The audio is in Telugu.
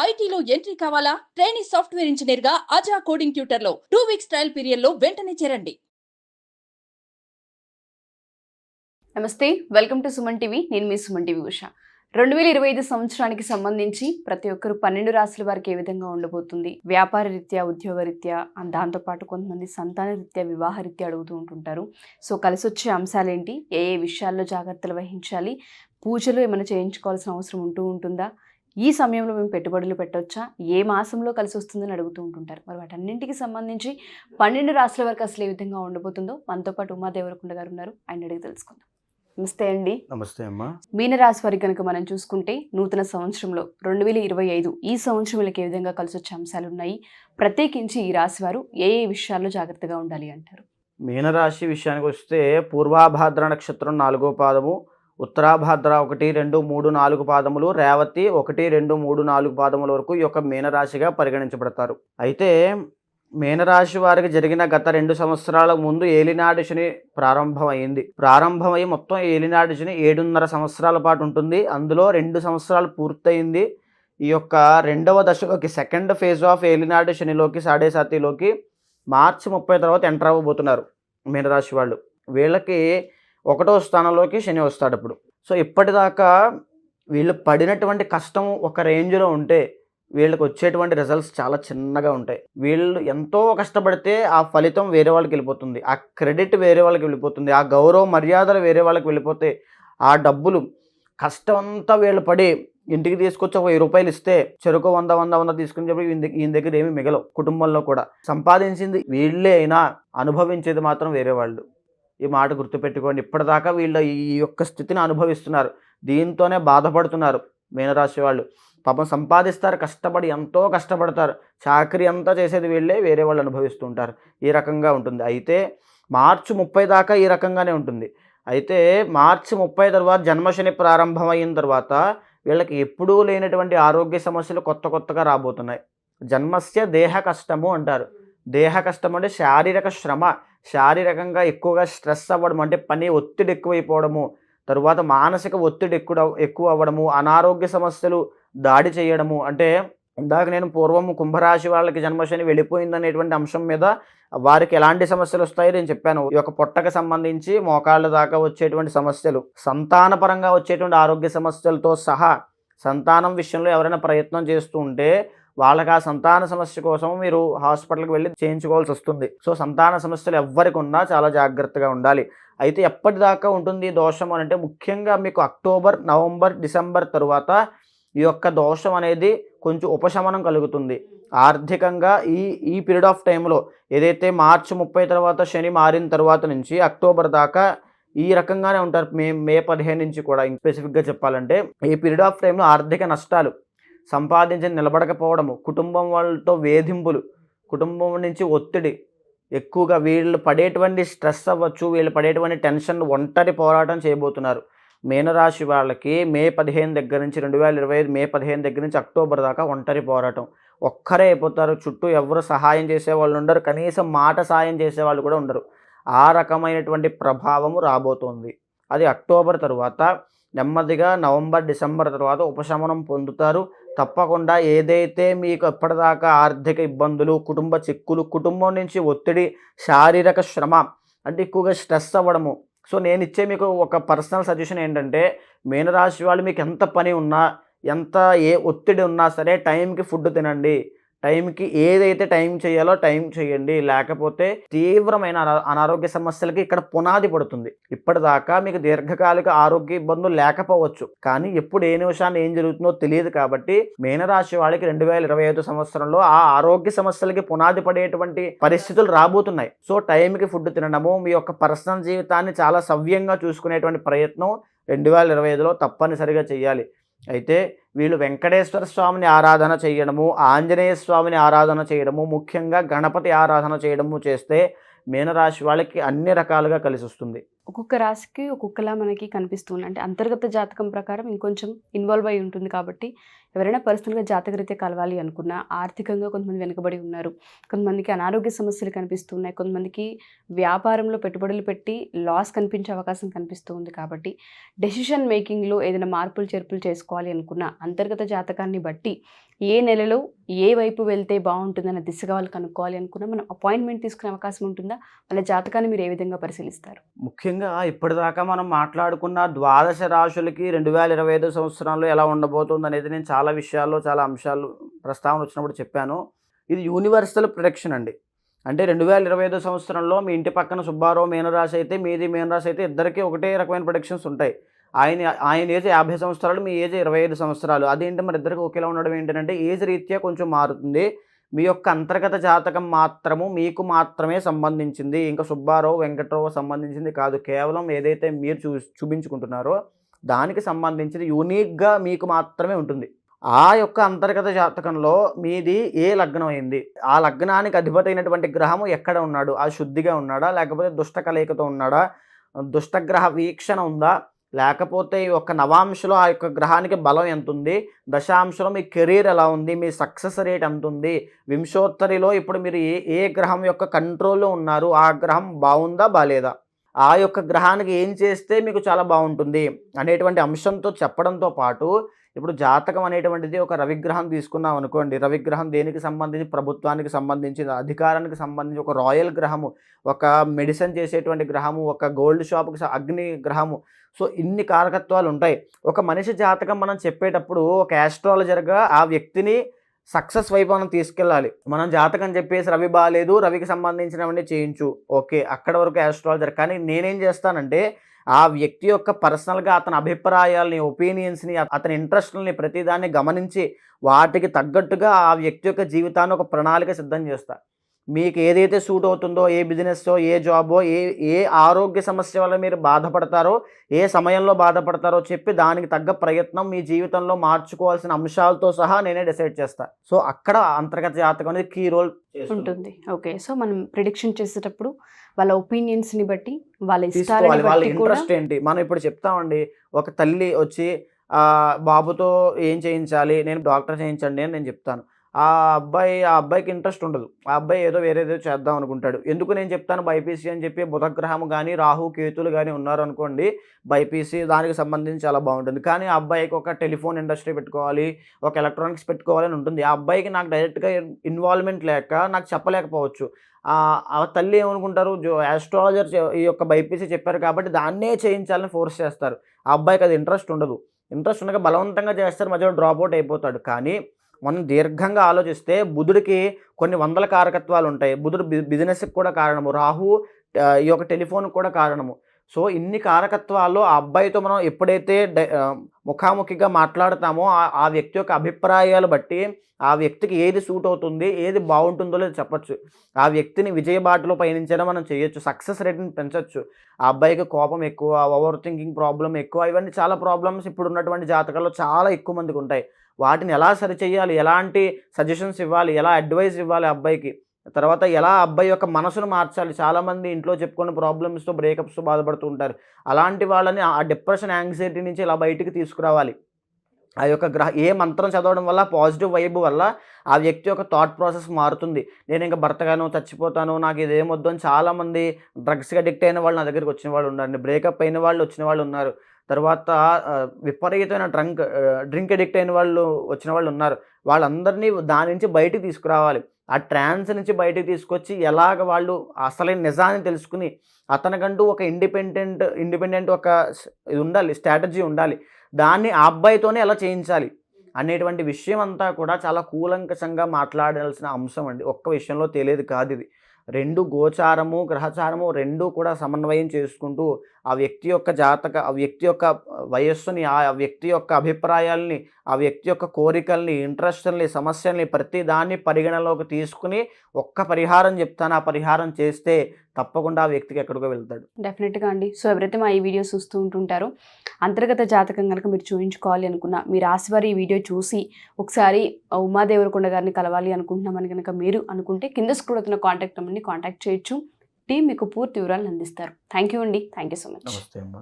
ఐటీలో ఎంట్రీ కావాలా? ట్రైనీ సాఫ్ట్వేర్ ఇంజనీర్ గా అజా కోడింగ్ ట్యూటర్ లో 2 వీక్స్ ట్రయల్ పీరియడ్ లో వెంటనే చేరండి. నమస్తే, వెల్కమ్ టు సుమన్ టీవీ. నేను మీ సుమన్ టీవీ ఉష. 2025 సంవత్సరానికి సంబంధించి ప్రతి ఒక్కరు 12 రాశుల వారికి ఏ విధంగా ఉండబోతుంది, వ్యాపార రీత్యా, ఉద్యోగ రీత్యా, దాంతోపాటు కొంతమంది సంతాన రీత్యా, వివాహ రీత్యా అడుగుతూ ఉంటుంటారు. సో కలిసి వచ్చే అంశాలు ఏంటి, ఏ ఏ విషయాల్లో జాగ్రత్తలు వహించాలి, పూజలు ఏమైనా చేయించుకోవాల్సిన అవసరం ఉంటుందా, ఈ సమయంలో మేము పెట్టుబడులు పెట్టవచ్చా, ఏ మాసంలో కలిసి వస్తుందని అడుగుతూ ఉంటుంటారు. మరి వాటన్నింటికి సంబంధించి 12 రాశుల వరకు అసలు ఏ విధంగా ఉండబోతుందో మనతో పాటు ఉమాదేవరకొండ గారు ఉన్నారు. ఆయన అడిగి తెలుసుకుందాం. నమస్తే అండి. నమస్తే అమ్మా. మీనరాశి వారికి కనుక మనం చూసుకుంటే నూతన సంవత్సరంలో 2025 ఈ సంవత్సరం వీళ్ళకి ఏ విధంగా కలిసి వచ్చే అంశాలు ఉన్నాయి, ప్రత్యేకించి ఈ రాశి వారు ఏ ఏ విషయాల్లో జాగ్రత్తగా ఉండాలి అంటారు? మీనరాశి విషయానికి వస్తే పూర్వాభాద్ర నక్షత్రం 4వ పాదము, ఉత్తరాభాద్ర 1, 2, 3, 4 పాదములు, రేవతి 1, 2, 3, 4 పాదముల వరకు ఈ యొక్క మీనరాశిగా పరిగణించబడతారు. అయితే మీనరాశి వారికి జరిగిన గత 2 సంవత్సరాల ముందు ఏలినాటి శని ప్రారంభమై మొత్తం ఏలినాటి శని 7.5 సంవత్సరాల పాటు ఉంటుంది. అందులో 2 సంవత్సరాలు పూర్తయింది. ఈ యొక్క రెండవ దశలోకి, సెకండ్ ఫేజ్ ఆఫ్ ఏలినాటి శనిలోకి, సాడే సాతిలోకి మార్చి 30 తర్వాత ఎంటర్ అవ్వబోతున్నారు మీనరాశి వాళ్ళు. వీళ్ళకి 1వ స్థానంలోకి శని వస్తాడు ఇప్పుడు. సో ఇప్పటిదాకా వీళ్ళు పడినటువంటి కష్టం ఒక రేంజ్లో ఉంటే వీళ్ళకి వచ్చేటువంటి రిజల్ట్స్ చాలా చిన్నగా ఉంటాయి. వీళ్ళు ఎంతో కష్టపడితే ఆ ఫలితం వేరే వాళ్ళకి వెళ్ళిపోతుంది, ఆ క్రెడిట్ వేరే వాళ్ళకి వెళ్ళిపోతుంది, ఆ గౌరవ మర్యాదలు వేరే వాళ్ళకి వెళ్ళిపోతే, ఆ డబ్బులు కష్టం అంతా వీళ్ళు పడి ఇంటికి తీసుకొచ్చి ఒక 1000 రూపాయలు ఇస్తే చెరుకు 100 తీసుకుని చెప్పి ఈయన దగ్గర ఏమి మిగలవు. కుటుంబంలో కూడా సంపాదించింది వీళ్ళే అయినా అనుభవించేది మాత్రం వేరే వాళ్ళు. ఈ మాట గుర్తుపెట్టుకోండి. ఇప్పటిదాకా వీళ్ళు ఈ యొక్క స్థితిని అనుభవిస్తున్నారు, దీంతోనే బాధపడుతున్నారు మీనరాశి వాళ్ళు. పాపం సంపాదిస్తారు, కష్టపడి ఎంతో కష్టపడతారు, చాకరీ అంతా చేసేది వీళ్ళే, వేరే వాళ్ళు అనుభవిస్తూ ఉంటారు. ఈ రకంగా ఉంటుంది. అయితే మార్చి 30 దాకా ఈ రకంగానే ఉంటుంది. అయితే మార్చి 30 తర్వాత జన్మశని ప్రారంభమైన తర్వాత వీళ్ళకి ఎప్పుడూ లేనటువంటి ఆరోగ్య సమస్యలు కొత్తగా రాబోతున్నాయి. జన్మస్య దేహ కష్టము అంటారు. దేహ కష్టం అంటే శారీరక శ్రమ, శారీరకంగా ఎక్కువగా స్ట్రెస్ అవ్వడం, అంటే పని ఒత్తిడి ఎక్కువైపోవడము, తరువాత మానసిక ఒత్తిడి ఎక్కువ అవ్వడము, అనారోగ్య సమస్యలు దాడి చేయడము. అంటే ఇందాక నేను పూర్వము కుంభరాశి వాళ్ళకి జన్మశని వెళ్ళిపోయిందనేటువంటి అంశం మీద వారికి ఎలాంటి సమస్యలు వస్తాయో నేను చెప్పాను. ఈ యొక్క పొట్టకు సంబంధించి మోకాళ్ళ దాకా వచ్చేటువంటి సమస్యలు, సంతానపరంగా వచ్చేటువంటి ఆరోగ్య సమస్యలతో సహా, సంతానం విషయంలో ఎవరైనా ప్రయత్నం చేస్తూ ఉంటే వాళ్ళకి ఆ సంతాన సమస్య కోసం మీరు హాస్పిటల్కి వెళ్ళి చేయించుకోవాల్సి వస్తుంది. సో సంతాన సమస్యలు ఎవ్వరికి ఉన్నా చాలా జాగ్రత్తగా ఉండాలి. అయితే ఎప్పటిదాకా ఉంటుంది దోషం అని అంటే, ముఖ్యంగా మీకు అక్టోబర్, నవంబర్, డిసెంబర్ తరువాత ఈ యొక్క దోషం అనేది కొంచెం ఉపశమనం కలుగుతుంది ఆర్థికంగా. ఈ పీరియడ్ ఆఫ్ టైంలో ఏదైతే మార్చి 30 తర్వాత శని మారిన తర్వాత నుంచి అక్టోబర్ దాకా ఈ రకంగానే ఉంటారు. మే 15 నుంచి కూడా స్పెసిఫిక్గా చెప్పాలంటే ఈ పీరియడ్ ఆఫ్ టైంలో ఆర్థిక నష్టాలు, సంపాదించి నిలబడకపోవడము, కుటుంబం వాళ్ళతో వేధింపులు, కుటుంబం నుంచి ఒత్తిడి ఎక్కువగా, వీళ్ళు పడేటువంటి స్ట్రెస్ అవ్వచ్చు, వీళ్ళు పడేటువంటి టెన్షన్, ఒంటరి పోరాటం చేయబోతున్నారు. మీనరాశి వాళ్ళకి మే 15 దగ్గర నుంచి 2025 మే 15 దగ్గర నుంచి అక్టోబర్ దాకా ఒంటరి పోరాటం, ఒక్కరే అయిపోతారు. చుట్టూ ఎవరు సహాయం చేసేవాళ్ళు ఉండరు, కనీసం మాట సాయం చేసేవాళ్ళు కూడా ఉండరు. ఆ రకమైనటువంటి ప్రభావము రాబోతోంది. అది అక్టోబర్ తరువాత నెమ్మదిగా నవంబర్, డిసెంబర్ తర్వాత ఉపశమనం పొందుతారు. తప్పకుండా ఏదైతే మీకు ఎప్పటిదాకా ఆర్థిక ఇబ్బందులు, కుటుంబ చిక్కులు, కుటుంబం నుంచి ఒత్తిడి, శారీరక శ్రమ, అంటే ఎక్కువగా స్ట్రెస్ అవ్వడము. సో నేను ఇచ్చే మీకు ఒక పర్సనల్ సజెషన్ ఏంటంటే, మీనరాశి వాళ్ళు మీకు ఎంత పని ఉన్నా, ఏ ఒత్తిడి ఉన్నా సరే టైంకి ఫుడ్ తినండి, టైంకి ఏదైతే టైం చేయాలో టైం చేయండి. లేకపోతే తీవ్రమైన అనారోగ్య సమస్యలకి ఇక్కడ పునాది పడుతుంది. ఇప్పటిదాకా మీకు దీర్ఘకాలిక ఆరోగ్య ఇబ్బందులు లేకపోవచ్చు, కానీ ఎప్పుడు ఏ నిమిషాన్ని ఏం జరుగుతుందో తెలియదు. కాబట్టి మీనరాశి వాళ్ళకి 2025 సంవత్సరంలో ఆ ఆరోగ్య సమస్యలకి పునాది పడేటువంటి పరిస్థితులు రాబోతున్నాయి. సో టైంకి ఫుడ్ తినడము, మీ యొక్క పర్సనల్ జీవితాన్ని చాలా సవ్యంగా చూసుకునేటువంటి ప్రయత్నం 2025లో తప్పనిసరిగా చేయాలి. అయితే వీళ్ళు వెంకటేశ్వర స్వామిని ఆరాధన చేయడము, ఆంజనేయ స్వామిని ఆరాధన చేయడము, ముఖ్యంగా గణపతి ఆరాధన చేయడము చేస్తే మీనరాశి వాళ్ళకి అన్ని రకాలుగా కలిసి వస్తుంది. ఒక్కొక్క రాశికి ఒక్కొక్కలా మనకి కనిపిస్తుంది. అంటే అంతర్గత జాతకం ప్రకారం ఇంకొంచెం ఇన్వాల్వ్ అయి ఉంటుంది కాబట్టి ఎవరైనా పర్సనల్గా జాతకరీత్యా కలవాలి అనుకున్నా, ఆర్థికంగా కొంతమంది వెనుకబడి ఉన్నారు, కొంతమందికి అనారోగ్య సమస్యలు కనిపిస్తున్నాయి, కొంతమందికి వ్యాపారంలో పెట్టుబడులు పెట్టి లాస్ కనిపించే అవకాశం కనిపిస్తూ ఉంది. కాబట్టి డెసిషన్ మేకింగ్లో ఏదైనా మార్పులు చేర్పులు చేసుకోవాలి అనుకున్నా అంతర్గత జాతకాన్ని బట్టి ఏ నెలలో ఏ వైపు వెళ్తే బాగుంటుందన్న దిశగా వాళ్ళు కనుక్కోవాలి అనుకున్నా మనం అపాయింట్మెంట్ తీసుకునే అవకాశం ఉంటుందా? వాళ్ళ జాతకాన్ని మీరు ఏ విధంగా పరిశీలిస్తారు? ముఖ్యంగా ఇప్పటిదాకా మనం మాట్లాడుకున్న ద్వాదశ రాశులకి 2025 సంవత్సరంలో ఎలా ఉండబోతుంది అనేది నేను చాలా విషయాల్లో చాలా అంశాలు ప్రస్తావన వచ్చినప్పుడు చెప్పాను. ఇది యూనివర్సల్ ప్రొడిక్షన్ అండి. అంటే 2025 సంవత్సరంలో మీ ఇంటి పక్కన సుబ్బారావు మీనరాశి అయితే, మీది మీనరాశి అయితే ఇద్దరికీ ఒకటే రకమైన ప్రొడిక్షన్స్ ఉంటాయి. ఆయన ఏజ్ 50 సంవత్సరాలు, మీ ఏజ్ 25 సంవత్సరాలు. అదేంటి మరి ఇద్దరికి ఒకేలా ఉండడం ఏంటంటే ఏజ్ రీత్యా కొంచెం మారుతుంది. మీ యొక్క అంతర్గత జాతకం మాత్రము మీకు మాత్రమే సంబంధించింది. ఇంకా సుబ్బారావు, వెంకట్రావు సంబంధించింది కాదు. కేవలం ఏదైతే మీరు చూపించుకుంటున్నారో దానికి సంబంధించింది యూనిక్గా మీకు మాత్రమే ఉంటుంది. ఆ యొక్క అంతర్గత జాతకంలో మీది ఏ లగ్నం అయింది, ఆ లగ్నానికి అధిపతి అయినటువంటి గ్రహము ఎక్కడ ఉన్నాడు, ఆ శుద్ధిగా ఉన్నాడా, లేకపోతే దుష్ట కలయికతో ఉన్నాడా, దుష్టగ్రహ వీక్షణ ఉందా, లేకపోతే ఈ యొక్క నవాంశలో ఆ యొక్క గ్రహానికి బలం ఎంత ఉంది, దశాంశలో మీ కెరీర్ ఎలా ఉంది, మీ సక్సెస్ రేట్ ఎంత ఉంది, వింశోత్తరిలో ఇప్పుడు మీరు ఏ గ్రహం యొక్క కంట్రోల్లో ఉన్నారు, ఆ గ్రహం బాగుందా బాలేదా, ఆ యొక్క గ్రహానికి ఏం చేస్తే మీకు చాలా బాగుంటుంది అనేటువంటి అంశంతో చెప్పడంతో పాటు ఇప్పుడు జాతకం అనేటువంటిది ఒక రవిగ్రహం తీసుకున్నాం అనుకోండి. రవిగ్రహం దేనికి సంబంధించి? ప్రభుత్వానికి సంబంధించి, అధికారానికి సంబంధించి ఒక రాయల్ గ్రహము, ఒక మెడిసిన్ చేసేటువంటి గ్రహము, ఒక గోల్డ్ షాప్కి అగ్ని గ్రహము. సో ఇన్ని కారకత్వాలు ఉంటాయి. ఒక మనిషి జాతకం మనం చెప్పేటప్పుడు ఒక యాస్ట్రాలజర్గా ఆ వ్యక్తిని సక్సెస్ వైపు మనం తీసుకెళ్ళాలి. మనం జాతకం చెప్పేసి రవి బాగాలేదు, రవికి సంబంధించినవన్నీ చేయించు, ఓకే అక్కడ వరకు యాస్ట్రాలజర్. కానీ నేనేం చేస్తానంటే ఆ వ్యక్తి యొక్క పర్సనల్గా అతని అభిప్రాయాలని, ఒపీనియన్స్ని, అతని ఇంట్రెస్ట్లని ప్రతిదాన్ని గమనించి వాటికి తగ్గట్టుగా ఆ వ్యక్తి యొక్క జీవితాన్ని ఒక ప్రణాళిక సిద్ధం చేస్తా. మీకు ఏదైతే సూట్ అవుతుందో, ఏ బిజినెస్సో, ఏ జాబో, ఏ ఆరోగ్య సమస్య వల్ల మీరు బాధపడతారో, ఏ సమయంలో బాధపడతారో చెప్పి దానికి తగ్గ ప్రయత్నం మీ జీవితంలో మార్చుకోవాల్సిన అంశాలతో సహా నేనే డిసైడ్ చేస్తా. సో అక్కడ అంతర్గత జాతకం అనేది కీ రోల్ ఉంటుంది. ఓకే, సో మనం ప్రిడిక్షన్ చేసేటప్పుడు వాళ్ళ ఒపీనియన్స్ని బట్టి, వాళ్ళ వాళ్ళ ఇంట్రెస్ట్ ఏంటి మనం ఇప్పుడు చెప్తామండి. ఒక తల్లి వచ్చి బాబుతో ఏం చేయించాలి, నేను డాక్టర్ చేయించండి అని నేను చెప్తాను. ఆ అబ్బాయికి ఇంట్రెస్ట్ ఉండదు. ఆ అబ్బాయి ఏదో వేరేదో చేద్దాం అనుకుంటాడు. ఎందుకు నేను చెప్తాను బైపీసీ అని చెప్పి బుధగ్రహం కానీ, రాహు కేతులు కానీ ఉన్నారు అనుకోండి, బైపీసీ దానికి సంబంధించి చాలా బాగుంటుంది. కానీ ఆ అబ్బాయికి ఒక టెలిఫోన్ ఇండస్ట్రీ పెట్టుకోవాలి, ఒక ఎలక్ట్రానిక్స్ పెట్టుకోవాలని ఉంటుంది. ఆ అబ్బాయికి నాకు డైరెక్ట్గా ఇన్వాల్వ్మెంట్ లేక నాకు చెప్పలేకపోవచ్చు. ఆ తల్లి ఏమనుకుంటారు, ఆస్ట్రాలజర్ ఈ యొక్క బైపీసీ చెప్పారు కాబట్టి దాన్నే చేయించాలని ఫోర్స్ చేస్తారు. ఆ అబ్బాయికి అది ఇంట్రెస్ట్ ఉండదు. ఇంట్రెస్ట్ ఉండగా బలవంతంగా చేస్తారు, మధ్యలో డ్రాప్ అవుట్ అయిపోతాడు. కానీ మనం దీర్ఘంగా ఆలోచిస్తే బుధుడికి కొన్ని వందల కారకత్వాలు ఉంటాయి. బుధుడు బిజినెస్కి కూడా కారణము, రాహు ఈ యొక్క టెలిఫోన్కి కూడా కారణము. సో ఇన్ని కారకత్వాల్లో ఆ అబ్బాయితో మనం ఎప్పుడైతే ముఖాముఖిగా మాట్లాడతామో ఆ వ్యక్తి యొక్క అభిప్రాయాలు బట్టి ఆ వ్యక్తికి ఏది సూట్ అవుతుంది, ఏది బాగుంటుందో లేదో చెప్పచ్చు. ఆ వ్యక్తిని విజయబాటలో పయనించడం మనం చేయొచ్చు, సక్సెస్ రేట్ని పెంచవచ్చు. ఆ అబ్బాయికి కోపం ఎక్కువ, ఓవర్ థింకింగ్ ప్రాబ్లం ఎక్కువ, ఇవన్నీ చాలా ప్రాబ్లమ్స్ ఇప్పుడు ఉన్నటువంటి జాతకాల్లో చాలా ఎక్కువ మందికి ఉంటాయి. వాటిని ఎలా సరిచేయాలి, ఎలాంటి సజెషన్స్ ఇవ్వాలి, ఎలా అడ్వైస్ ఇవ్వాలి అబ్బాయికి, తర్వాత ఎలా అబ్బాయి యొక్క మనసును మార్చాలి. చాలామంది ఇంట్లో చెప్పుకునే ప్రాబ్లమ్స్తో బ్రేకప్స్తో బాధపడుతూ ఉంటారు. అలాంటి వాళ్ళని ఆ డిప్రెషన్, యాంగ్జైటీ నుంచి ఇలా బయటికి తీసుకురావాలి. ఆ యొక్క ఏ మంత్రం చదవడం వల్ల, పాజిటివ్ వైబ్ వల్ల ఆ వ్యక్తి యొక్క థాట్ ప్రాసెస్ మారుతుంది. నేను ఇంకా భర్తగాను చచ్చిపోతాను, నాకు ఇదేమొద్దు అని చాలామంది డ్రగ్స్కి అడిక్ట్ అయిన వాళ్ళు నా దగ్గరికి వచ్చిన వాళ్ళు ఉన్నారు. బ్రేకప్ అయిన వాళ్ళు వచ్చిన వాళ్ళు ఉన్నారు. తర్వాత విపరీతమైన డ్రింక్ అడిక్ట్ అయిన వాళ్ళు వచ్చిన వాళ్ళు ఉన్నారు. వాళ్ళందరినీ దాని నుంచి బయటికి తీసుకురావాలి. ఆ ట్రాన్స్ నుంచి బయటికి తీసుకొచ్చి ఎలాగ వాళ్ళు అసలైన నిజాన్ని తెలుసుకుని అతనికంటూ ఒక ఇండిపెండెంట్ ఒక ఇది ఉండాలి, స్ట్రాటజీ ఉండాలి. దాన్ని ఆ అబ్బాయితోనే ఎలా చేయించాలి అనేటువంటి విషయం అంతా కూడా చాలా కూలంకషంగా మాట్లాడాల్సిన అంశం అండి. ఒక్క విషయంలో తెలియదు కాదు ఇది. రెండు గోచారము, గ్రహచారము రెండూ కూడా సమన్వయం చేసుకుంటూ ఆ వ్యక్తి యొక్క ఆ వ్యక్తి యొక్క వయస్సుని, ఆ వ్యక్తి యొక్క అభిప్రాయాల్ని, ఆ వ్యక్తి యొక్క కోరికల్ని, ఇంట్రెస్ట్ని, సమస్యల్ని ప్రతి దాన్ని పరిగణలోకి తీసుకుని ఒక్క పరిహారం చెప్తాను, ఆ పరిహారం చేస్తే తప్పకుండా ఆ వ్యక్తికి ఎక్కడికో వెళ్తాడు. డెఫినెట్గా అండి. సో ఎవరైతే మా ఈ వీడియోస్ చూస్తూ ఉంటుంటారో అంతర్గత జాతకం కనుక మీరు చూపించుకోవాలి అనుకున్నా, మీ రాశివారి ఈ వీడియో చూసి ఒకసారి ఉమాదేవరకొండ గారిని కలవాలి అనుకుంటున్నామని కనుక మీరు అనుకుంటే కింద స్క్రోల్ అవుతున్న కాంటాక్ట్ నెంబర్ని కాంటాక్ట్ చేయొచ్చు. టీం మీకు పూర్తి వివరాలను అందిస్తారు. థ్యాంక్ యూ అండి. Thank you so much. నమస్తే అమ్మా.